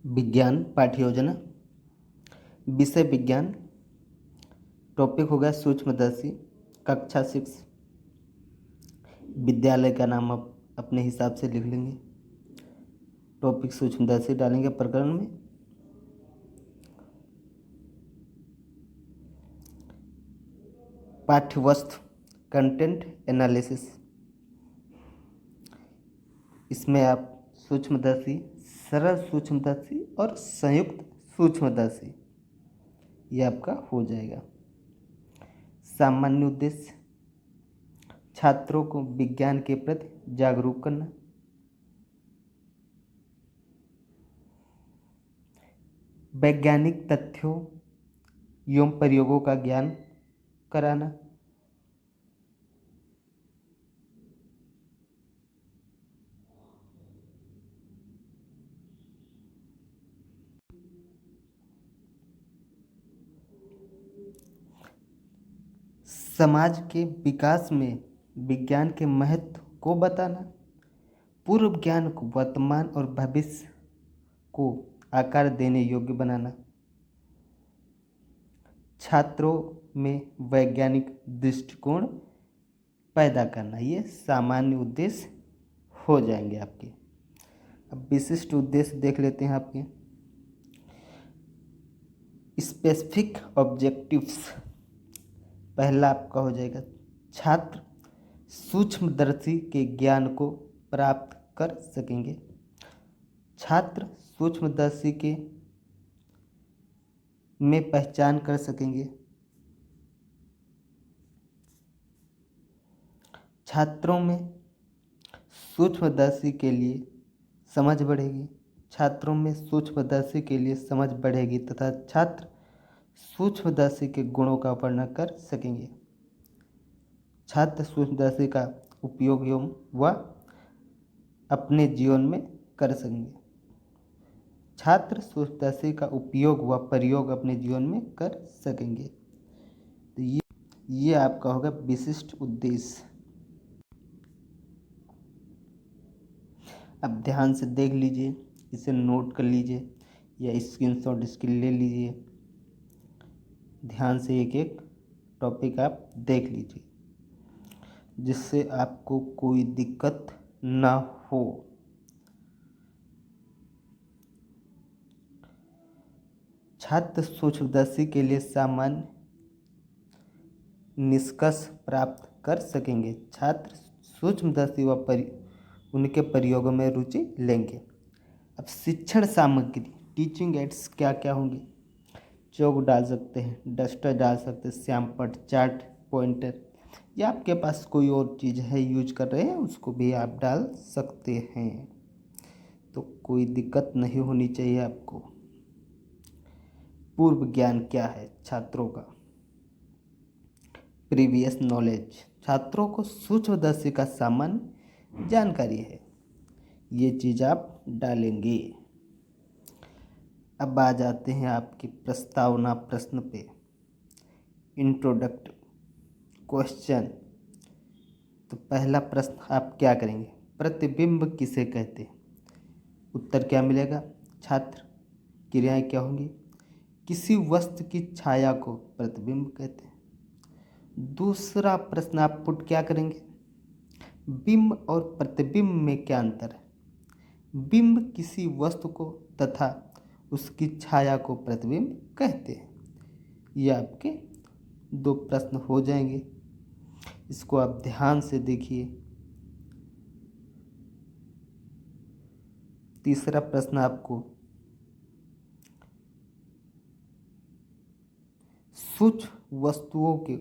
विज्ञान पाठ्य योजना, विषय विज्ञान, टॉपिक होगा सूक्ष्मदर्शी, कक्षा 6। विद्यालय का नाम आप अपने हिसाब से लिख लेंगे। टॉपिक सूक्ष्मदर्शी डालेंगे प्रकरण में। पाठ्यवस्तु कंटेंट एनालिसिस, इसमें आप सूक्ष्मदर्शी, सरल सूक्ष्मदर्शी और संयुक्त सूक्ष्मदर्शी ये आपका हो जाएगा। सामान्य उद्देश्य, छात्रों को विज्ञान के प्रति जागरूक करना। वैज्ञानिक तथ्यों एवं प्रयोगों का ज्ञान कराना। समाज के विकास में विज्ञान के महत्व को बताना। पूर्व ज्ञान को वर्तमान और भविष्य को आकार देने योग्य बनाना। छात्रों में वैज्ञानिक दृष्टिकोण पैदा करना। ये सामान्य उद्देश्य हो जाएंगे आपके। अब विशिष्ट उद्देश्य देख लेते हैं आपके। स्पेसिफिक ऑब्जेक्टिव्स, पहला आपका हो जाएगा छात्र सूक्ष्मदर्शी के ज्ञान को प्राप्त कर सकेंगे। छात्र सूक्ष्मदर्शी के में पहचान कर सकेंगे। छात्रों में सूक्ष्मदर्शी के लिए समझ बढ़ेगी। छात्रों में सूक्ष्मदर्शी के लिए समझ बढ़ेगी तथा छात्र सूक्ष्मदर्शी के गुणों का वर्णन कर सकेंगे। छात्र सूक्ष्मदर्शी का उपयोग एवं व अपने जीवन में कर सकेंगे। छात्र सूक्ष्मदर्शी का उपयोग व प्रयोग अपने जीवन में कर सकेंगे। तो ये आपका होगा विशिष्ट उद्देश्य। अब ध्यान से देख लीजिए, इसे नोट कर लीजिए या स्क्रीनशॉट इसके ले लीजिए। ध्यान से एक एक टॉपिक आप देख लीजिए जिससे आपको कोई दिक्कत ना हो। छात्र सूक्ष्मदर्शी के लिए सामान्य निष्कर्ष प्राप्त कर सकेंगे। छात्र सूक्ष्मदर्शी व उनके प्रयोगों में रुचि लेंगे। अब शिक्षण सामग्री, टीचिंग एड्स क्या क्या होंगे? चौक डाल सकते हैं, डस्टर डाल सकते हैं, श्यामपट्ट, चार्ट, पॉइंटर, या आपके पास कोई और चीज़ है यूज कर रहे हैं उसको भी आप डाल सकते हैं। तो कोई दिक्कत नहीं होनी चाहिए आपको। पूर्व ज्ञान क्या है छात्रों का? प्रीवियस नॉलेज, छात्रों को सूक्ष्मदर्शी का सामान्य जानकारी है। ये चीज़ आप डालेंगे। अब आ जाते हैं आपकी प्रस्तावना प्रश्न पे। इंट्रोडक्ट क्वेश्चन। तो पहला प्रश्न आप क्या करेंगे? प्रतिबिंब किसे कहते हैं? उत्तर क्या मिलेगा? छात्र क्रियाएं क्या होंगी? किसी वस्तु की छाया को प्रतिबिंब कहते हैं। दूसरा प्रश्न आप पुट क्या करेंगे? बिंब और प्रतिबिंब में क्या अंतर है? बिंब किसी वस्तु को तथा उसकी छाया को प्रतिबिंब कहते हैं। ये आपके दो प्रश्न हो जाएंगे। इसको आप ध्यान से देखिए। तीसरा प्रश्न आपको सूक्ष्म वस्तुओं के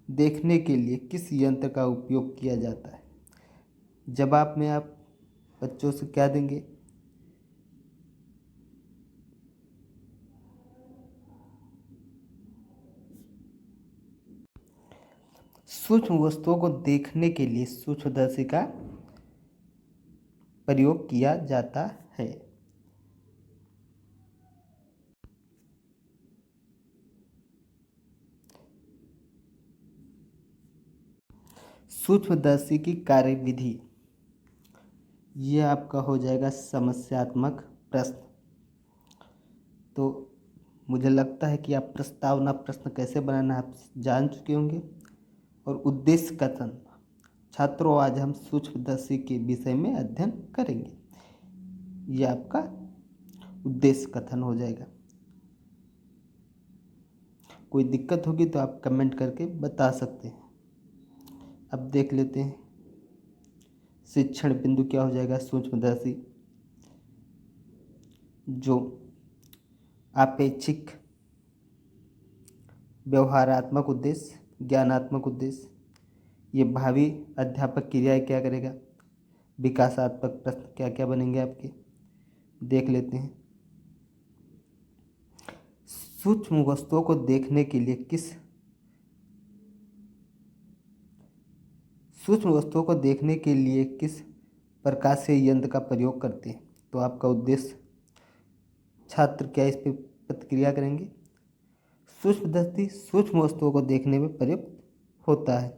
देखने के लिए किस यंत्र का उपयोग किया जाता है? जवाब में आप बच्चों से क्या देंगे? सूक्ष्म वस्तुओं को देखने के लिए सूक्ष्मदर्शी का प्रयोग किया जाता है। सूक्ष्मदर्शी की कार्यविधि, यह आपका हो जाएगा समस्यात्मक प्रश्न। तो मुझे लगता है कि आप प्रस्तावना प्रश्न कैसे बनाना आप जान चुके होंगे। और उद्देश्य कथन, छात्रों आज हम सूक्ष्मदर्शी के विषय में अध्ययन करेंगे, ये आपका उद्देश्य कथन हो जाएगा। कोई दिक्कत होगी तो आप कमेंट करके बता सकते हैं। अब देख लेते हैं शिक्षण बिंदु क्या हो जाएगा। सूक्ष्मदर्शी जो अपेक्षिक, व्यवहारात्मक उद्देश्य, ज्ञानात्मक उद्देश्य, ये भावी अध्यापक क्रियाएं क्या करेगा, विकासात्मक प्रश्न क्या क्या बनेंगे आपके, देख लेते हैं। सूक्ष्म वस्तुओं को देखने के लिए किस प्रकाशीय यंत्र का प्रयोग करते हैं, तो आपका उद्देश्य, छात्र क्या इस पर प्रतिक्रिया करेंगे। सूक्ष्मदर्शी सूक्ष्म वस्तुओं को देखने में प्रयुक्त होता है।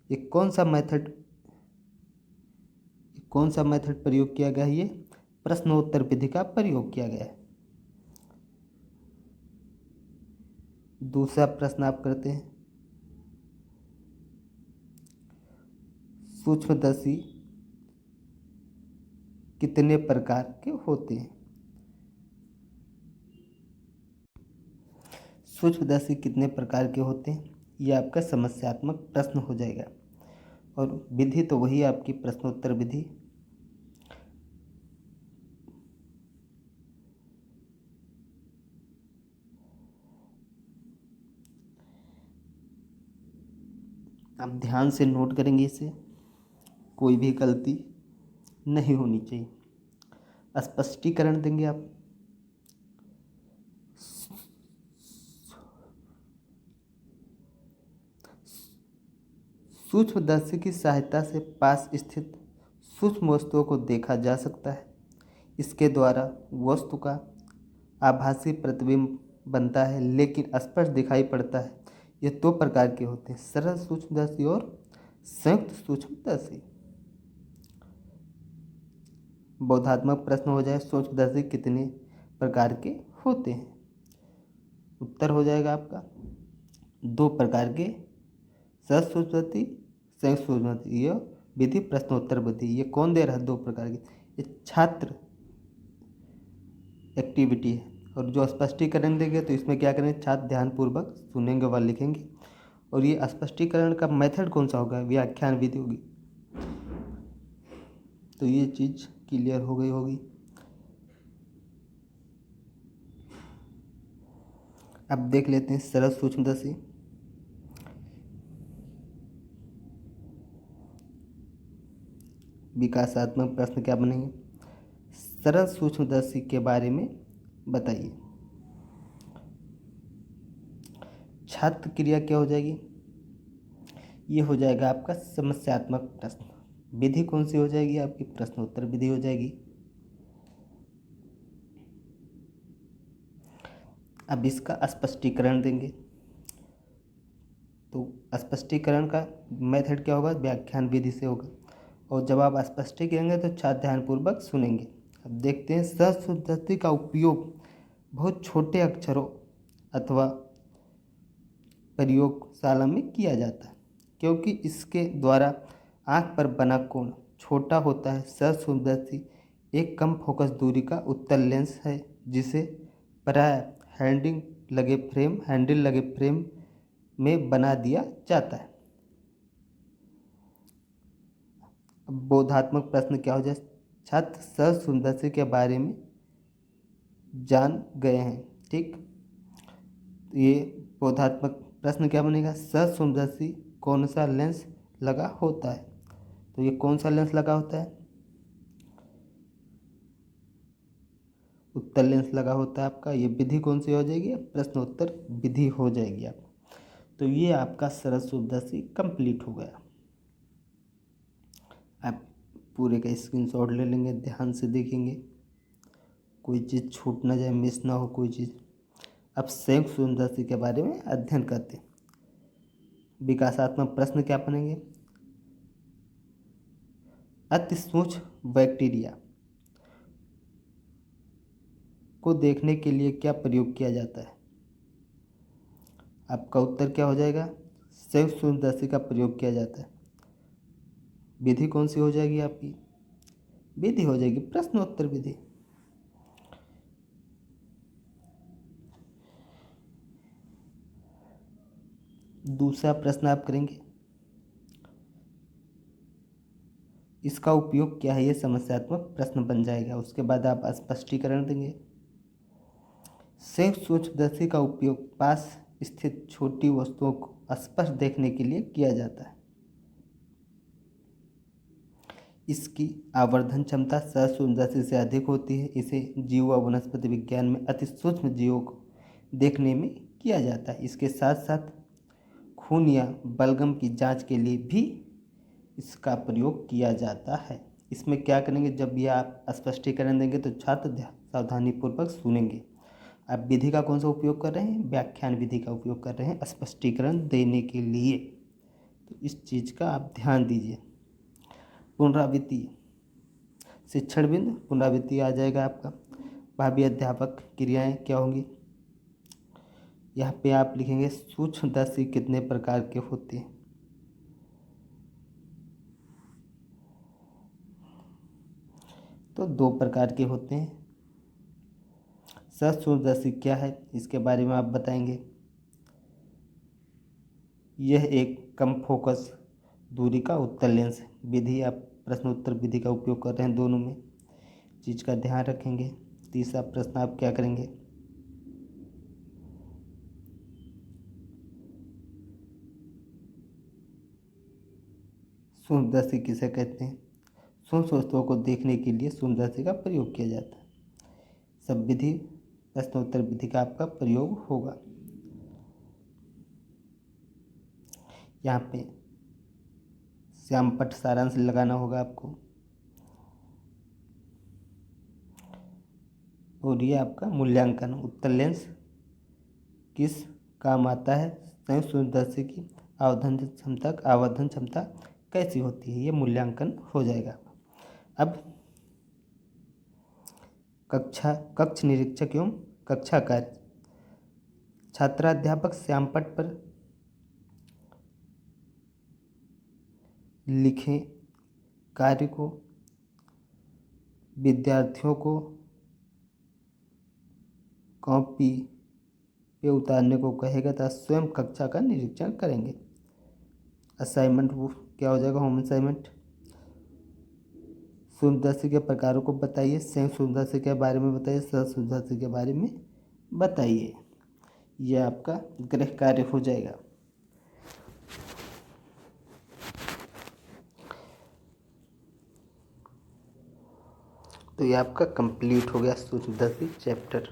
ये कौन सा मेथड प्रयोग किया गया है, ये प्रश्नोत्तर विधि का प्रयोग किया गया है। दूसरा प्रश्न आप करते हैं, सूक्ष्मदर्शी कितने प्रकार के होते हैं। सूक्ष्मदर्शी कितने प्रकार के होते हैं, ये आपका समस्यात्मक प्रश्न हो जाएगा। और विधि तो वही आपकी प्रश्नोत्तर विधि। आप ध्यान से नोट करेंगे, इसे कोई भी गलती नहीं होनी चाहिए। स्पष्टीकरण देंगे आप। सूक्ष्मदर्शी की सहायता से पास स्थित सूक्ष्म वस्तुओं को देखा जा सकता है। इसके द्वारा वस्तु का आभासी प्रतिबिंब बनता है, लेकिन स्पष्ट दिखाई पड़ता है। ये दो प्रकार के होते हैं, सरल सूक्ष्मदर्शी और संयुक्त सूक्ष्मदर्शी। बोधात्मक प्रश्न हो जाए, सूक्ष्मदर्शी कितने प्रकार के होते हैं, उत्तर हो जाएगा आपका 2 प्रकार के, सरल सूक्ष्मदर्शी, संयुक्त सूक्ष्मदर्शी। यह विधि प्रश्नोत्तर विधि, ये कौन दे रहा है 2 प्रकार की, ये छात्र एक्टिविटी है। और जो स्पष्टीकरण देंगे तो इसमें क्या करेंगे, छात्र ध्यानपूर्वक सुनेंगे व लिखेंगे। और ये स्पष्टीकरण का मेथड कौन सा होगा, व्याख्यान विधि होगी। तो ये चीज़ क्लियर हो गई होगी। अब देख लेते हैं सरल सूक्ष्मदर्शी। विकासात्मक प्रश्न क्या बनेंगे, सरल सूक्ष्मदर्शी के बारे में बताइए। छात्र क्रिया क्या हो जाएगी, ये हो जाएगा आपका समस्यात्मक प्रश्न। विधि कौन सी हो जाएगी आपकी, प्रश्नोत्तर विधि हो जाएगी। अब इसका स्पष्टीकरण देंगे, तो स्पष्टीकरण का मेथड क्या होगा, व्याख्यान विधि से होगा। और जब आप स्पष्टीकरण करेंगे तो छात्र ध्यानपूर्वक सुनेंगे। अब देखते हैं, सरल सूक्ष्मदर्शी का उपयोग बहुत छोटे अक्षरों अथवा प्रयोगशाला में किया जाता है, क्योंकि इसके द्वारा आँख पर बना कोण छोटा होता है। सरल सूक्ष्मदर्शी एक कम फोकस दूरी का उत्तल लेंस है, जिसे प्राय हैंडल लगे फ्रेम में बना दिया जाता है। अब बोधात्मक प्रश्न क्या हो जाए, छात्र सरल सूक्ष्मदर्शी के बारे में जान गए हैं, ठीक। ये बोधात्मक प्रश्न क्या बनेगा, सरल सूक्ष्मदर्शी कौन सा लेंस लगा होता है, तो ये कौन सा लेंस लगा होता है, उत्तल लेंस लगा होता है आपका। ये विधि कौन सी हो जाएगी, प्रश्नोत्तर विधि हो जाएगी आप। तो ये आपका सरल सूक्ष्मदर्शी कंप्लीट हो गया। आप पूरे का स्क्रीनशॉट ले लेंगे, ध्यान से देखेंगे, कोई चीज़ छूट ना जाए, मिस ना हो कोई चीज़। अब संयुक्त सूक्ष्मदर्शी के बारे में अध्ययन करते हैं। विकासात्मक प्रश्न क्या बनेंगे, अति सूक्ष्म बैक्टीरिया को देखने के लिए क्या प्रयोग किया जाता है? आपका उत्तर क्या हो जाएगा? संयुक्त सूक्ष्मदर्शी का प्रयोग किया जाता है। विधि कौन सी हो जाएगी आपकी? विधि हो जाएगी प्रश्नोत्तर विधि। दूसरा प्रश्न आप करेंगे, इसका उपयोग क्या है? ये समस्यात्मक प्रश्न बन जाएगा। उसके बाद आप स्पष्टीकरण देंगे। संयुक्त सूक्ष्मदर्शी का उपयोग पास स्थित छोटी वस्तुओं को स्पष्ट देखने के लिए किया जाता है। इसकी आवर्धन क्षमता सहज सूक्ष्मदर्शी से अधिक होती है। इसे जीव व वनस्पति विज्ञान में अति सूक्ष्म जीवों को देखने में किया जाता है। इसके साथ साथ खून या बलगम की जांच के लिए भी इसका प्रयोग किया जाता है। इसमें क्या करेंगे, जब ये आप स्पष्टीकरण देंगे तो छात्र सावधानीपूर्वक सुनेंगे। आप विधि का कौन सा उपयोग कर रहे हैं? व्याख्यान विधि का उपयोग कर रहे हैं स्पष्टीकरण देने के लिए। तो इस चीज़ का आप ध्यान दीजिए। पुनरावृत्ति, शिक्षण बिंदु पुनरावृत्ति आ जाएगा आपका। भावी अध्यापक क्रियाएं क्या होंगी? यहाँ पे आप लिखेंगे सूक्ष्मदर्शी कितने प्रकार के होते हैं? तो 2 प्रकार के होते हैं। सहज सूक्ष्मदर्शी क्या है, इसके बारे में आप बताएंगे। यह एक कम फोकस दूरी का उत्तल लेंस है। विधि आप प्रश्न उत्तर विधि का उपयोग कर रहे हैं, दोनों में चीज़ का ध्यान रखेंगे। तीसरा प्रश्न आप क्या करेंगे? सूक्ष्मदर्शी किसे कहते हैं? सूक्ष्म वस्तुओं को देखने के लिए सूक्ष्मदर्शी का प्रयोग किया जाता है। सब विधि प्रश्नोत्तर विधि का आपका प्रयोग होगा। यहाँ पे श्यामपट्ट सारांश लगाना होगा आपको। और ये आपका मूल्यांकन, उत्तल लेंस किस काम आता है, संयुक्त सूक्ष्मदर्शी की आवर्धन क्षमता कैसी होती है, ये मूल्यांकन हो जाएगा। अब कक्ष निरीक्षक एवं कक्षा कार्य। छात्राध्यापक श्यामपट्ट पर लिखे कार्य को विद्यार्थियों को कॉपी पे उतारने को कहेगा तथा स्वयं कक्षा का निरीक्षण करेंगे। असाइनमेंट वो क्या हो जाएगा? Home assignment. सूक्ष्मदर्शी के प्रकारों को बताइए, संयुक्त सूक्ष्मदर्शी के बारे में बताइए, सहज सूक्ष्मदर्शी के बारे में बताइए। यह आपका गृह कार्य हो जाएगा। तो ये आपका कंप्लीट हो गया सूक्ष्मदर्शी चैप्टर।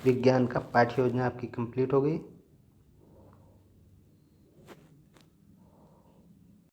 विज्ञान का पाठ्य योजना आपकी कंप्लीट हो गई।